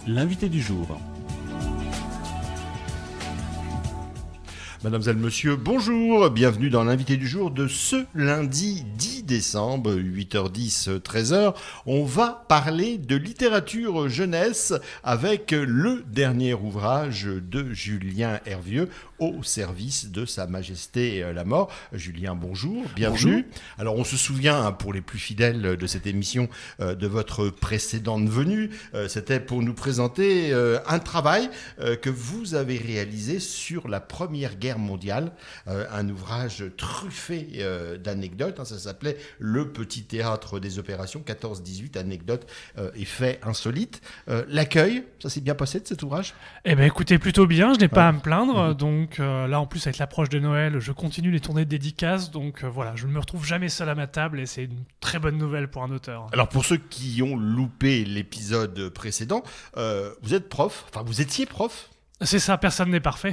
L'invité du jour. Mademoiselle, monsieur, bonjour, bienvenue dans l'invité du jour de ce lundi 10 décembre, 8h10, 13h. On va parler de littérature jeunesse avec le dernier ouvrage de Julien Hervieux, Au service de Sa Majesté la Mort. Julien, bonjour, bienvenue. Bonjour. Alors on se souvient, pour les plus fidèles de cette émission, de votre précédente venue. C'était pour nous présenter un travail que vous avez réalisé sur la Première Guerre mondiale, un ouvrage truffé d'anecdotes, ça s'appelait Le Petit Théâtre des Opérations, 14-18 anecdotes et faits insolites. L'accueil, ça s'est bien passé de cet ouvrage ? Eh bien écoutez, plutôt bien, je n'ai pas à me plaindre, donc là en plus avec l'approche de Noël, je continue les tournées de dédicaces, donc voilà, je ne me retrouve jamais seul à ma table et c'est une très bonne nouvelle pour un auteur. Alors pour ceux qui ont loupé l'épisode précédent, vous êtes prof, enfin vous étiez prof ? C'est ça, personne n'est parfait.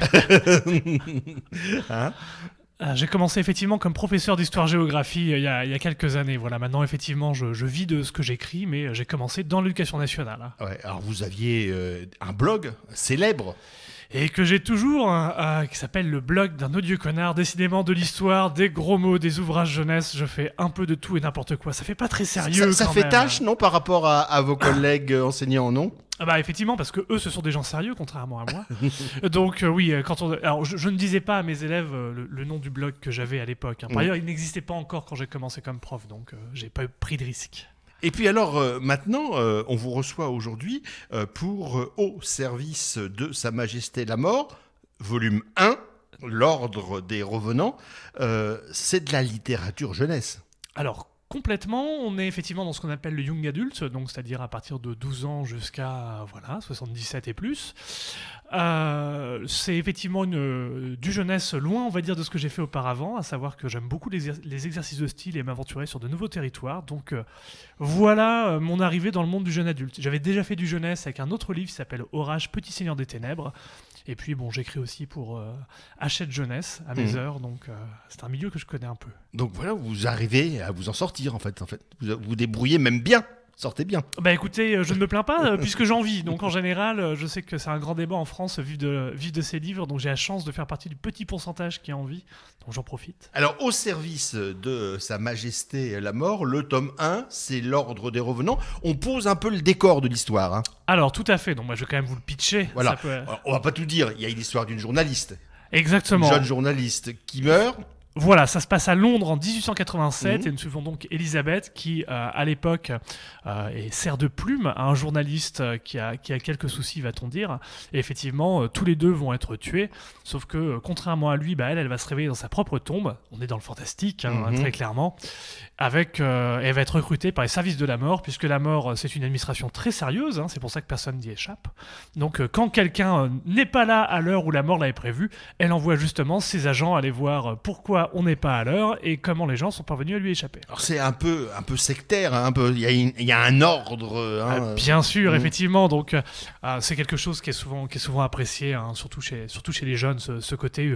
Hein ? J'ai commencé effectivement comme professeur d'histoire-géographie il y a quelques années. Voilà, maintenant effectivement je vis de ce que j'écris, mais j'ai commencé dans l'éducation nationale. Ouais, alors vous aviez un blog célèbre. Et que j'ai toujours, qui s'appelle le blog d'un odieux connard, décidément de l'histoire, des gros mots, des ouvrages jeunesse, je fais un peu de tout et n'importe quoi. Ça fait pas très sérieux ça quand fait même. tâche, non, par rapport à vos collègues enseignants, non ? Bah effectivement, parce que eux, ce sont des gens sérieux, contrairement à moi. Donc oui, alors je ne disais pas à mes élèves le nom du blog que j'avais à l'époque. Par ailleurs, il n'existait pas encore quand j'ai commencé comme prof, donc j'ai pas pris de risque. Et puis alors maintenant, on vous reçoit aujourd'hui pour Au service de Sa Majesté la Mort, volume 1, L'Ordre des Revenants. C'est de la littérature jeunesse. Alors complètement, on est effectivement dans ce qu'on appelle le young adult, donc c'est-à-dire à partir de 12 ans jusqu'à 77 et plus. C'est effectivement du jeunesse loin, on va dire, de ce que j'ai fait auparavant, à savoir que j'aime beaucoup les exercices de style et m'aventurer sur de nouveaux territoires. Donc voilà mon arrivée dans le monde du jeune adulte. J'avais déjà fait du jeunesse avec un autre livre qui s'appelle Orage, Petit Seigneur des Ténèbres. Et puis bon, j'écris aussi pour Hachette Jeunesse à mes heures, donc c'est un milieu que je connais un peu. Donc voilà, vous arrivez à vous en sortir en fait. Vous vous débrouillez même bien. Sortez bien. Bah écoutez, je ne me plains pas puisque j'en vis. Donc en général, je sais que c'est un grand débat en France vivre de ces livres. Donc j'ai la chance de faire partie du petit pourcentage qui en vit. Donc j'en profite. Alors au service de Sa Majesté la Mort, le tome 1, c'est L'Ordre des Revenants. On pose un peu le décor de l'histoire. Hein. Alors tout à fait. Donc moi je vais quand même vous le pitcher. Voilà. Ça peut... Alors, on va pas tout dire. Il y a l'histoire d'une journaliste. Exactement. Une jeune journaliste qui meurt. Voilà, ça se passe à Londres en 1887 et nous suivons donc Elisabeth qui, à l'époque, sert de plume à un journaliste qui a quelques soucis, va-t-on dire. Et effectivement, tous les deux vont être tués, sauf que, contrairement à lui, elle va se réveiller dans sa propre tombe. On est dans le fantastique, très clairement. Elle va être recrutée par les services de la mort, puisque la mort, c'est une administration très sérieuse, c'est pour ça que personne n'y échappe. Donc, quand quelqu'un n'est pas là à l'heure où la mort l'avait prévu, elle envoie justement ses agents aller voir pourquoi on n'est pas à l'heure et comment les gens sont parvenus à lui échapper. Alors c'est un peu sectaire, il y a un ordre. Bien sûr, effectivement. Donc c'est quelque chose qui est souvent apprécié, surtout chez les jeunes, ce côté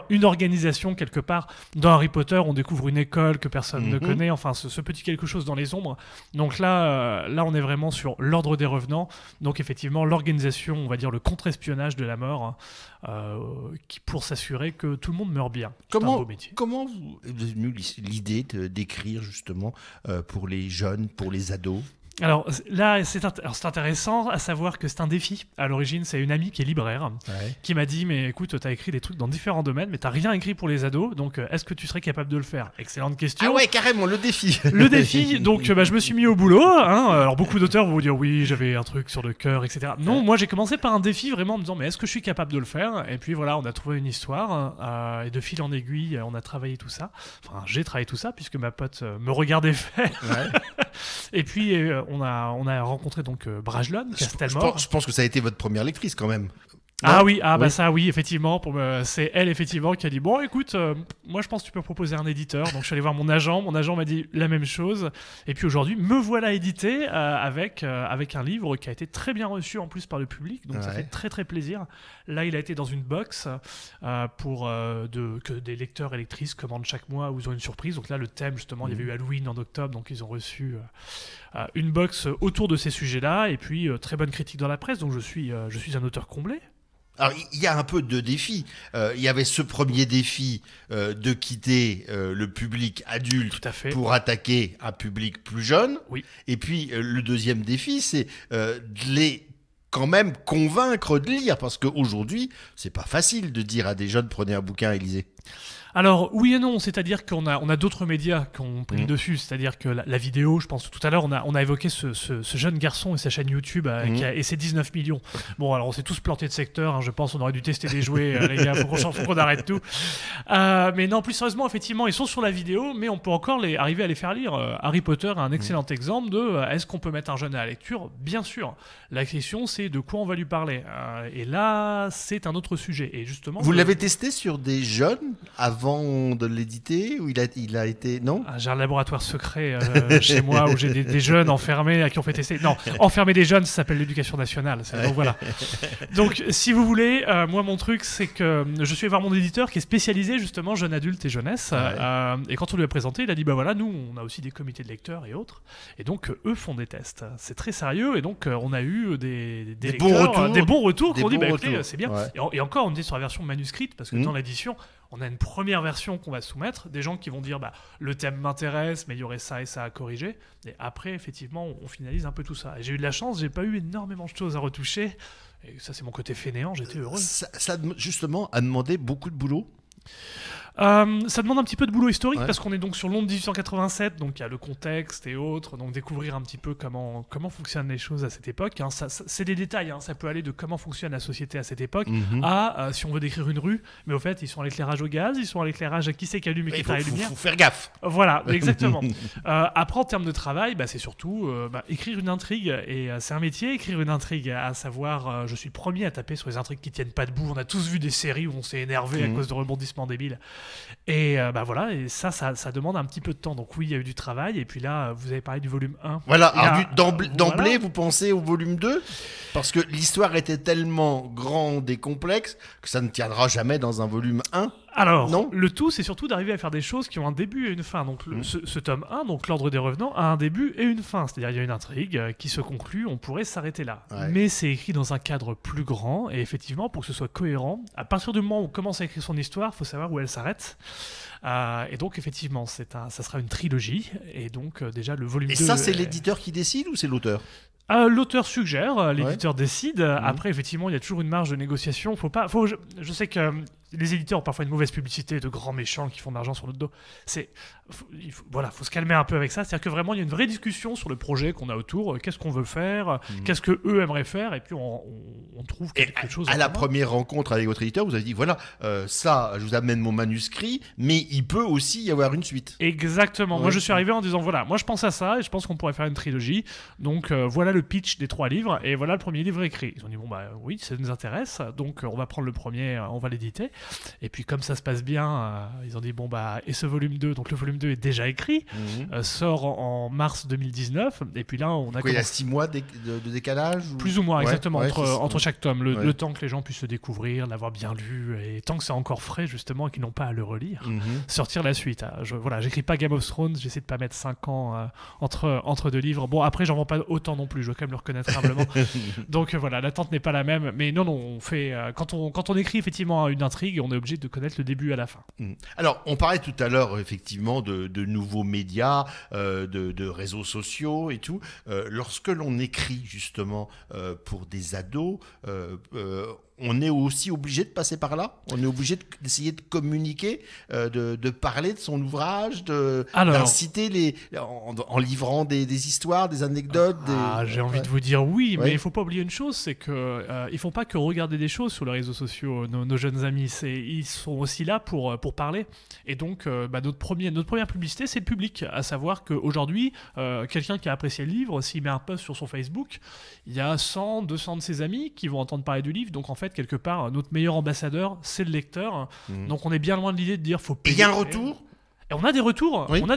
une organisation quelque part. Dans Harry Potter, on découvre une école que personne ne connaît. Enfin, ce petit quelque chose dans les ombres. Donc là, on est vraiment sur l'ordre des revenants. Donc effectivement, l'organisation, on va dire le contre-espionnage de la mort, qui pour s'assurer que tout le monde meurt bien. C'est un beau métier. Comment vous est venue l'idée d'écrire justement pour les jeunes, pour les ados ? Alors là, c'est intéressant à savoir que c'est un défi. À l'origine, c'est une amie qui est libraire qui m'a dit « Mais écoute, t'as écrit des trucs dans différents domaines, mais t'as rien écrit pour les ados, donc est-ce que tu serais capable de le faire ?» Excellente question. Ah ouais, carrément, le défi. Le défi, donc je me suis mis au boulot. Alors beaucoup d'auteurs vont vous dire « Oui, j'avais un truc sur le cœur, etc. » Non, moi j'ai commencé par un défi vraiment en me disant « Mais est-ce que je suis capable de le faire ?» Et puis voilà, on a trouvé une histoire, et de fil en aiguille, on a travaillé tout ça. Enfin, j'ai travaillé tout ça, puisque ma pote me regardait faire. Ouais. Et puis on a rencontré donc Brajlon, Castelmore. Je pense que ça a été votre première lectrice quand même. Ah oui, bah ça oui, effectivement, c'est elle effectivement qui a dit bon écoute, moi je pense que tu peux proposer un éditeur. Donc je suis allé voir mon agent m'a dit la même chose. Et puis aujourd'hui, me voilà édité avec un livre qui a été très bien reçu en plus par le public. Donc ça fait très très plaisir. Là, il a été dans une box que des lecteurs et lectrices commandent chaque mois où ils ont une surprise. Donc là, le thème justement, il y avait eu Halloween en octobre, donc ils ont reçu une box autour de ces sujets-là. Et puis très bonne critique dans la presse. Donc je suis un auteur comblé. Alors, il y a un peu de défis. Il y avait ce premier défi de quitter le public adulte pour attaquer un public plus jeune. Oui. Et puis, le deuxième défi, c'est de les quand même convaincre de lire. Parce qu'aujourd'hui, c'est pas facile de dire à des jeunes, prenez un bouquin et lisez. Alors oui et non, c'est-à-dire qu'on a d'autres médias qui ont pris le dessus, c'est-à-dire que la vidéo, je pense tout à l'heure, on a évoqué ce jeune garçon et sa chaîne YouTube et ses 19 millions. Bon, alors on s'est tous plantés de secteur, je pense on aurait dû tester des jouets, les gars, faut qu'on arrête tout. Mais non, plus sérieusement, effectivement, ils sont sur la vidéo, mais on peut encore arriver à les faire lire. Harry Potter est un excellent exemple de est-ce qu'on peut mettre un jeune à la lecture ? Bien sûr. La question, c'est de quoi on va lui parler. Et là, c'est un autre sujet. Et justement, vous l'avez testé sur des jeunes avant de l'éditer ou il a été non j'ai un laboratoire secret chez moi où j'ai des jeunes enfermés à qui on fait tester. Non, enfermer des jeunes, ça s'appelle l'éducation nationale. Donc voilà. Donc si vous voulez, moi mon truc c'est que je suis allé voir mon éditeur qui est spécialisé justement jeunes adultes et jeunesse. Et quand on lui a présenté, il a dit bah voilà, nous on a aussi des comités de lecteurs et autres. Et donc eux font des tests. C'est très sérieux et donc on a eu des lecteurs, des bons retours qui ont dit bah écoutez, c'est bien. Et encore on était sur la version manuscrite parce que dans l'édition on a une première version qu'on va soumettre, des gens qui vont dire bah, le thème m'intéresse, mais il y aurait ça et ça à corriger. Et après, effectivement, on finalise un peu tout ça. Et j'ai eu de la chance, j'ai pas eu énormément de choses à retoucher. Et ça, c'est mon côté fainéant, j'étais heureux. Ça justement, a demandé beaucoup de boulot. Ça demande un petit peu de boulot historique parce qu'on est donc sur Londres 1887, donc il y a le contexte et autres, donc découvrir un petit peu comment fonctionnent les choses à cette époque. C'est des détails, ça peut aller de comment fonctionne la société à cette époque à si on veut décrire une rue, mais au fait ils sont à l'éclairage au gaz, ils sont à l'éclairage à qui c'est qui allume et qui éteint les lumières. Il faut faire gaffe. Voilà, exactement. Après en termes de travail, c'est surtout écrire une intrigue et c'est un métier, écrire une intrigue, à savoir je suis le premier à taper sur les intrigues qui tiennent pas debout. On a tous vu des séries où on s'est énervé à cause de rebondissements débiles. Et voilà, et ça demande un petit peu de temps. Donc oui, il y a eu du travail. Et puis là, vous avez parlé du volume 1. Voilà, alors d'emblée, vous pensez au volume 2 ? Parce que l'histoire était tellement grande et complexe que ça ne tiendra jamais dans un volume 1. Alors, non, le tout, c'est surtout d'arriver à faire des choses qui ont un début et une fin. Donc, ce tome 1, donc l'Ordre des Revenants, a un début et une fin. C'est-à-dire, il y a une intrigue qui se conclut, on pourrait s'arrêter là. Ouais. Mais c'est écrit dans un cadre plus grand, et effectivement, pour que ce soit cohérent, à partir du moment où on commence à écrire son histoire, il faut savoir où elle s'arrête. Et donc, effectivement, ça sera une trilogie. Et donc, déjà, le volume 2... Et ça, c'est l'éditeur qui décide ou c'est l'auteur ? L'auteur suggère, l'éditeur décide. Après, effectivement, il y a toujours une marge de négociation. Je sais que les éditeurs ont parfois une mauvaise publicité de grands méchants qui font de l'argent sur notre dos. Faut se calmer un peu avec ça. C'est-à-dire que vraiment, il y a une vraie discussion sur le projet qu'on a autour. Qu'est-ce qu'on veut faire ? Qu'est-ce que eux aimeraient faire ? Et puis, on trouve quelque chose. À la première rencontre avec votre éditeur, vous avez dit voilà, ça, je vous amène mon manuscrit, mais il peut aussi y avoir une suite. Exactement. Moi, je suis arrivé en disant voilà, moi, je pense à ça et je pense qu'on pourrait faire une trilogie. Donc, voilà le pitch des 3 livres et voilà le premier livre écrit. Ils ont dit bon oui, ça nous intéresse, donc on va prendre le premier, on va l'éditer. Et puis comme ça se passe bien, ils ont dit bon et ce volume 2, donc le volume 2 est déjà écrit, sort en mars 2019 et puis là on a il y a 6 mois de décalage ou... Plus ou moins exactement entre chaque tome, le temps que les gens puissent se découvrir, l'avoir bien lu et tant que c'est encore frais justement et qu'ils n'ont pas à le relire, sortir la suite. J'écris pas Game of Thrones, j'essaie de pas mettre 5 ans entre 2 livres. Bon après j'en vends pas autant non plus, je dois quand même le reconnaître humblement. Donc voilà, l'attente n'est pas la même. Mais non, on fait quand on écrit effectivement une intrigue, on est obligé de connaître le début à la fin. Alors, on parlait tout à l'heure effectivement de nouveaux médias, de réseaux sociaux et tout. Lorsque l'on écrit justement pour des ados, on est aussi obligé de passer par là. On est obligé d'essayer de communiquer, de parler de son ouvrage, d'inciter en livrant des histoires, des anecdotes. J'ai envie de vous dire oui, mais il ne faut pas oublier une chose, c'est qu'ils ne font pas que regarder des choses sur les réseaux sociaux, nos jeunes amis. Ils sont aussi là pour parler. Et donc, notre première publicité, c'est le public. À savoir qu'aujourd'hui, quelqu'un qui a apprécié le livre, s'il met un post sur son Facebook, il y a 100, 200 de ses amis qui vont entendre parler du livre. Donc, en fait, fait, quelque part, notre meilleur ambassadeur, c'est le lecteur. Donc on est bien loin de l'idée de dire faut payer. Et il y a un retour. Et on a des retours, oui. on a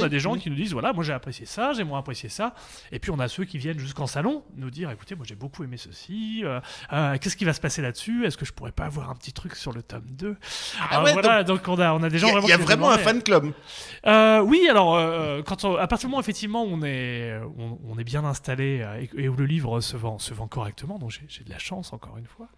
des gens oui. qui nous disent voilà, moi j'ai apprécié ça, j'ai moins apprécié ça. Et puis on a ceux qui viennent jusqu'en salon nous dire écoutez, moi j'ai beaucoup aimé ceci, qu'est-ce qui va se passer là-dessus, est-ce que je pourrais pas avoir un petit truc sur le tome 2. Voilà, donc on a des gens vraiment. Il y a vraiment un fan club. Oui, alors à partir du moment effectivement on est bien installé et où le livre se vend correctement, donc j'ai de la chance encore une fois.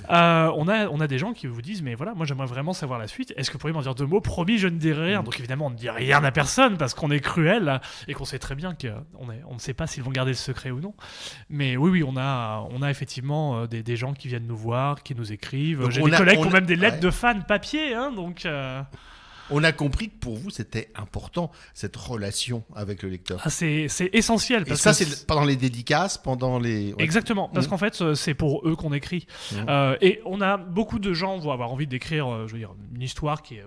On a des gens qui vous disent mais voilà, moi j'aimerais vraiment savoir la suite, est-ce que vous pourriez m'en dire 2 mots, promis je ne dirai rien. Donc évidemment on ne dit rien à personne parce qu'on est cruel et qu'on sait très bien qu'on ne sait pas s'ils vont garder le secret ou non. Mais oui, on a effectivement des gens qui viennent nous voir, qui nous écrivent. J'ai des collègues qui ont même des lettres de fans papier, donc... On a compris que pour vous, c'était important, cette relation avec le lecteur. C'est essentiel. Et ça, c'est pendant les dédicaces, pendant les... Ouais. Exactement, parce qu'en fait, c'est pour eux qu'on écrit. Et on a beaucoup de gens vont avoir envie d'écrire, je veux dire, une histoire qui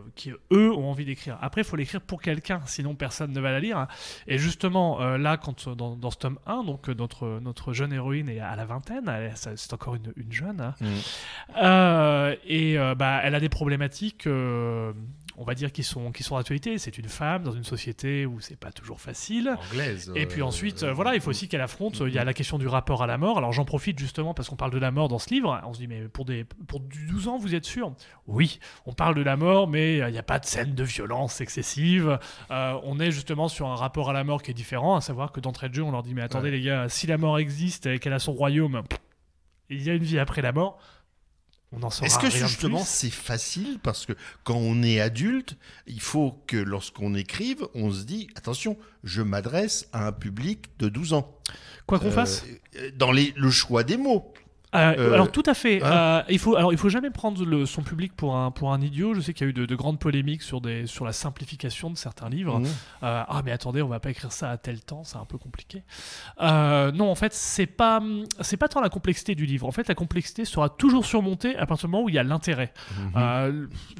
eux, ont envie d'écrire. Après, il faut l'écrire pour quelqu'un, sinon personne ne va la lire. Et justement, là, dans ce tome 1, donc notre jeune héroïne est à la vingtaine, c'est encore une jeune, elle a des problématiques... on va dire qui sont d'actualité. C'est une femme dans une société où c'est pas toujours facile. Anglaise. Et puis ensuite, il faut aussi qu'elle affronte. Il y a la question du rapport à la mort. Alors j'en profite justement parce qu'on parle de la mort dans ce livre. On se dit mais pour du 12 ans, vous êtes sûr ? Oui, on parle de la mort, mais il n'y a pas de scène de violence excessive. On est justement sur un rapport à la mort qui est différent, à savoir que d'entrée de jeu, on leur dit mais attendez les gars, si la mort existe et qu'elle a son royaume, il y a une vie après la mort. Est-ce que justement c'est facile parce que quand on est adulte, il faut que lorsqu'on écrive, on se dit attention, je m'adresse à un public de 12 ans. Quoi qu'on fasse dans le choix des mots. Alors tout à fait. Il faut jamais prendre son public pour un idiot. Je sais qu'il y a eu de grandes polémiques sur la simplification de certains livres. Mais attendez, on va pas écrire ça à tel temps, c'est un peu compliqué. Non, en fait, c'est pas tant la complexité du livre. En fait, la complexité sera toujours surmontée à partir du moment où il y a l'intérêt.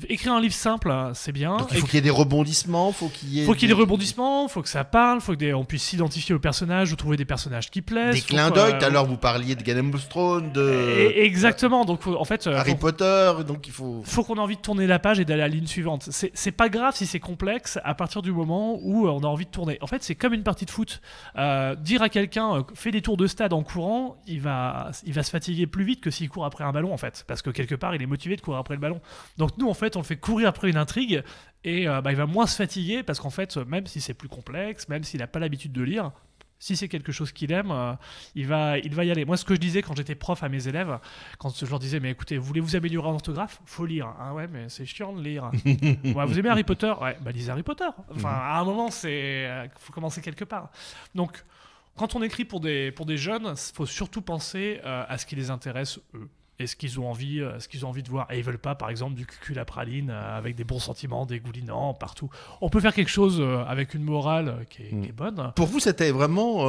Écrire un livre simple, c'est bien. Donc, il faut qu'il y ait des rebondissements, faut qu'il y ait des rebondissements, faut que ça parle, faut qu'on puisse s'identifier aux personnages, ou trouver des personnages qui plaisent. Des clins d'œil. Tout à l'heure, vous parliez de Game of Thrones, exactement. Donc en fait, Harry Potter, donc il faut qu'on ait envie de tourner la page et d'aller à la ligne suivante. C'est pas grave si c'est complexe à partir du moment où on a envie de tourner. En fait, c'est comme une partie de foot. Dire à quelqu'un fais des tours de stade en courant, il va se fatiguer plus vite que s'il court après un ballon en fait, parce que quelque part il est motivé de courir après le ballon. Donc nous en fait on le fait courir après une intrigue et il va moins se fatiguer parce qu'en fait même si c'est plus complexe, même s'il n'a pas l'habitude de lire, si c'est quelque chose qu'il aime, il va y aller. Moi, ce que je disais quand j'étais prof à mes élèves, quand je leur disais, mais écoutez, voulez-vous améliorer en orthographe ? Faut lire. Ah ouais, mais c'est chiant de lire. Ouais, vous aimez Harry Potter ? Ouais, lisez Harry Potter. Enfin, à un moment, faut commencer quelque part. Donc, quand on écrit pour des jeunes, il faut surtout penser à ce qui les intéresse, eux. Et ce qu'ils ont envie de voir. Et ils veulent pas, par exemple, du cul à praline avec des bons sentiments dégoulinants partout. On peut faire quelque chose avec une morale qui est bonne. Pour vous, c'était vraiment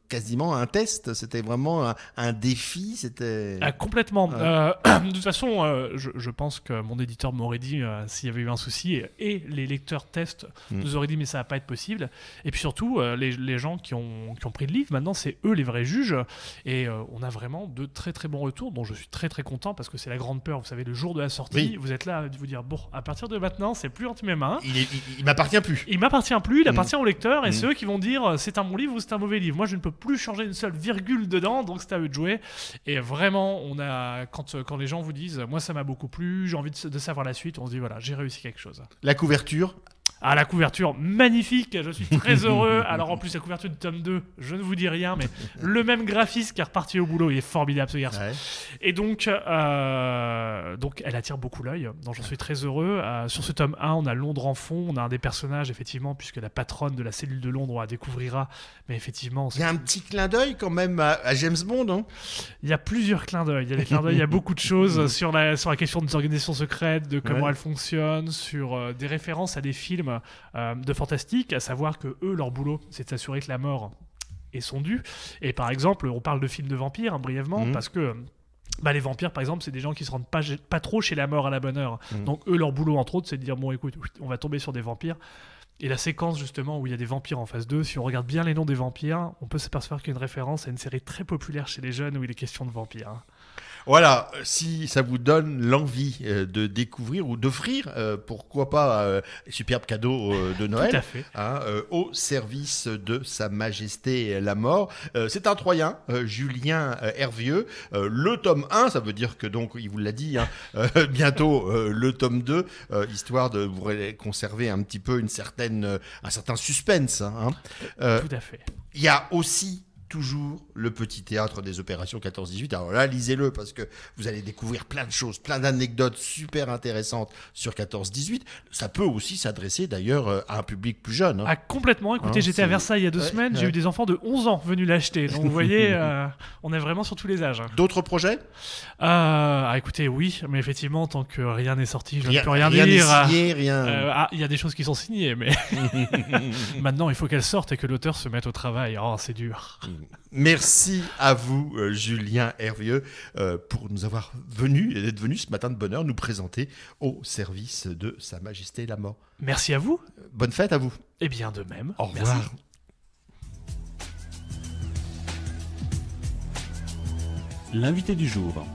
quasiment un test. C'était vraiment un défi. C'était complètement. De toute façon, je pense que mon éditeur m'aurait dit s'il y avait eu un souci et les lecteurs test nous auraient dit mais ça va pas être possible. Et puis surtout, les gens qui ont pris le livre, maintenant c'est eux les vrais juges. Et on a vraiment de très très bons retours dont je suis très très content parce que c'est la grande peur, vous savez, le jour de la sortie, vous êtes là à vous dire bon, à partir de maintenant, c'est plus entre mes mains. Il m'appartient plus. Il m'appartient plus, il appartient au lecteur et c'est eux qui vont dire c'est un bon livre ou c'est un mauvais livre. Moi, je ne peux plus changer une seule virgule dedans, donc c'est à eux de jouer. Et vraiment, quand les gens vous disent moi ça m'a beaucoup plu, j'ai envie de savoir la suite, on se dit voilà, j'ai réussi quelque chose. La couverture. Ah, la couverture, magnifique, je suis très heureux. Alors en plus, la couverture du tome 2, je ne vous dis rien, mais le même graphiste qui est reparti au boulot, il est formidable ce garçon. Ouais. Et donc elle attire beaucoup l'œil, donc j'en suis très heureux. Sur ce tome 1, on a Londres en fond, on a un des personnages, effectivement, puisque la patronne de la cellule de Londres, on la découvrira, mais effectivement... Il y a un petit clin d'œil quand même à James Bond, hein. Il y a plusieurs clins d'œil, il y a beaucoup de choses sur la question des organisations secrètes, de comment elles fonctionnent, sur des références à des films de fantastique, à savoir que eux, leur boulot, c'est de s'assurer que la mort est son dû. Et par exemple, on parle de films de vampires, brièvement, parce que les vampires, par exemple, c'est des gens qui se rendent pas trop chez la mort à la bonne heure. Donc eux, leur boulot, entre autres, c'est de dire bon, écoute, on va tomber sur des vampires. Et la séquence, justement, où il y a des vampires en phase 2, si on regarde bien les noms des vampires, on peut s'apercevoir qu'il y a une référence à une série très populaire chez les jeunes où il est question de vampires. Voilà, si ça vous donne l'envie de découvrir ou d'offrir, pourquoi pas, superbe cadeau de Noël, Tout à fait. hein, au service de Sa Majesté la Mort. C'est un Troyen, Julien Hervieux. Le tome 1, ça veut dire que donc, il vous l'a dit, hein, bientôt le tome 2, histoire de vous conserver un petit peu un certain suspense. Hein. Tout à fait. Il y a aussi toujours le petit théâtre des opérations 14-18. Alors là, lisez-le parce que vous allez découvrir plein de choses, plein d'anecdotes super intéressantes sur 14-18. Ça peut aussi s'adresser d'ailleurs à un public plus jeune. Hein. Ah, complètement. Écoutez, Hein, j'étais à Versailles il y a 2 Ouais, semaines, ouais. j'ai eu des enfants de 11 ans venus l'acheter. Donc vous voyez, on est vraiment sur tous les âges. D'autres projets? Écoutez, oui, mais effectivement, tant que rien n'est sorti, je ne Rien peux rien n'est dire. signé, rien. Il y a des choses qui sont signées, mais maintenant il faut qu'elles sortent et que l'auteur se mette au travail. Oh, c'est dur. Merci à vous, Julien Hervieux, pour nous avoir d'être venu ce matin de bonne heure nous présenter au service de Sa Majesté la Mort. Merci à vous. Bonne fête à vous. Et bien de même. Au Merci. revoir. L'invité du jour.